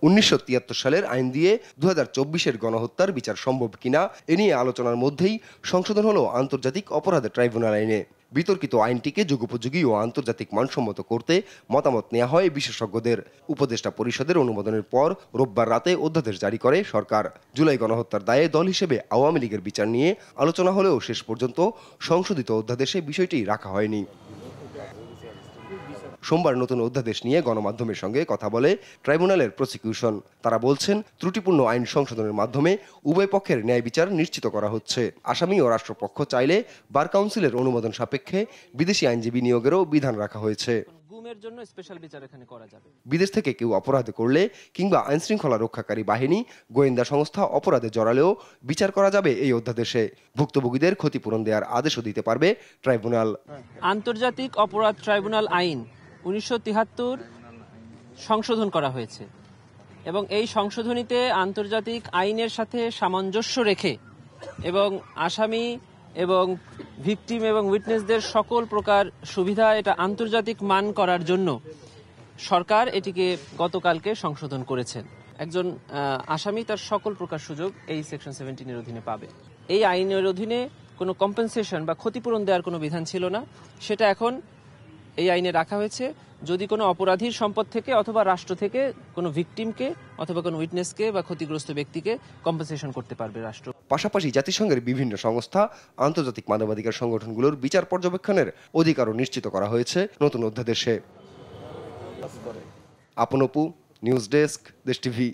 1973 সালের আইন দিয়ে 2024-এর গণহত্যার বিচার সম্ভব কিনা এ নিয়ে আলোচনার মধ্যেই সংশোধন হলো আন্তর্জাতিক অপরাধ ট্রাইব্যুনাল আইনে। বিতর্কিত আইনটিকে যুগোপযোগী ও আন্তর্জাতিক মানসম্মত করতে মতামত নেওয়া হয় বিশেষজ্ঞদের। উপদেষ্টা পরিষদের অনুমোদনের পর রোববার রাতে অধ্যাদেশ জারি করে সরকার। জুলাই গণহত্যার দায়ে দল হিসেবে আওয়ামী লীগের বিচার নিয়ে আলোচনা হলেও শেষ পর্যন্ত সংশোধিত অধ্যাদেশে বিষয়টি রাখা হয়নি। সোমবার নতুন অধ্যাদেশ নিয়ে গণমাধ্যমের সঙ্গে কথা বলে ট্রাইব্যুনালের প্রসিকিউশন। তারা বলছেন, ত্রুটিপূর্ণ আইন সংশোধনের মাধ্যমে উভয় পক্ষের ন্যায় বিচার নিশ্চিত করা হচ্ছে। আসামি ও রাষ্ট্রপক্ষ চাইলে বার কাউন্সিলের অনুমোদন সাপেক্ষে বিদেশি আইনজীবী নিয়োগেরও বিধান রাখা হয়েছে। বিদেশ থেকে কেউ অপরাধ করলে কিংবা আইনশৃঙ্খলা রক্ষাকারী বাহিনী, গোয়েন্দা সংস্থা অপরাধে জড়ালেও বিচার করা যাবে এই অধ্যাদেশে। ভুক্তভোগীদের ক্ষতিপূরণ দেওয়ার আদেশও দিতে পারবে ট্রাইব্যুনাল। আন্তর্জাতিক অপরাধ ট্রাইব্যুনাল আইন 1973 সংশোধন করা হয়েছে এবং এই সংশোধনীতে আন্তর্জাতিক আইনের সাথে সামঞ্জস্য রেখে এবং আসামি এবং ভিকটিম এবং উইটনেসদের সকল প্রকার সুবিধা এটা আন্তর্জাতিক মান করার জন্য সরকার এটিকে গতকালকে সংশোধন করেছেন। একজন আসামি তার সকল প্রকার সুযোগ এই সেকশন 17-এর অধীনে পাবে। এই আইনের অধীনে কোনো কম্পেনসেশন বা ক্ষতিপূরণ দেওয়ার কোনো বিধান ছিল না, সেটা এখন এই আইনে রাখা হয়েছে। যদি কোনো অপরাধীর সম্পদ থেকে অথবা রাষ্ট্র থেকে কোনো ভিকটিমকে অথবা কোনো উইটনেসকে বা ক্ষতিগ্রস্ত ব্যক্তিকে কম্পেনসেশন করতে পারবে রাষ্ট্র। পাশাপাশি জাতিসংঘের বিভিন্ন সংস্থা, আন্তর্জাতিক মানবাধিকার সংগঠনগুলোর বিচার পর্যবেক্ষণের অধিকারও নিশ্চিত করা হয়েছে নতুন অধ্যাদেশে। আপন অপু, নিউজ ডেস্ক, দেশ টিভি।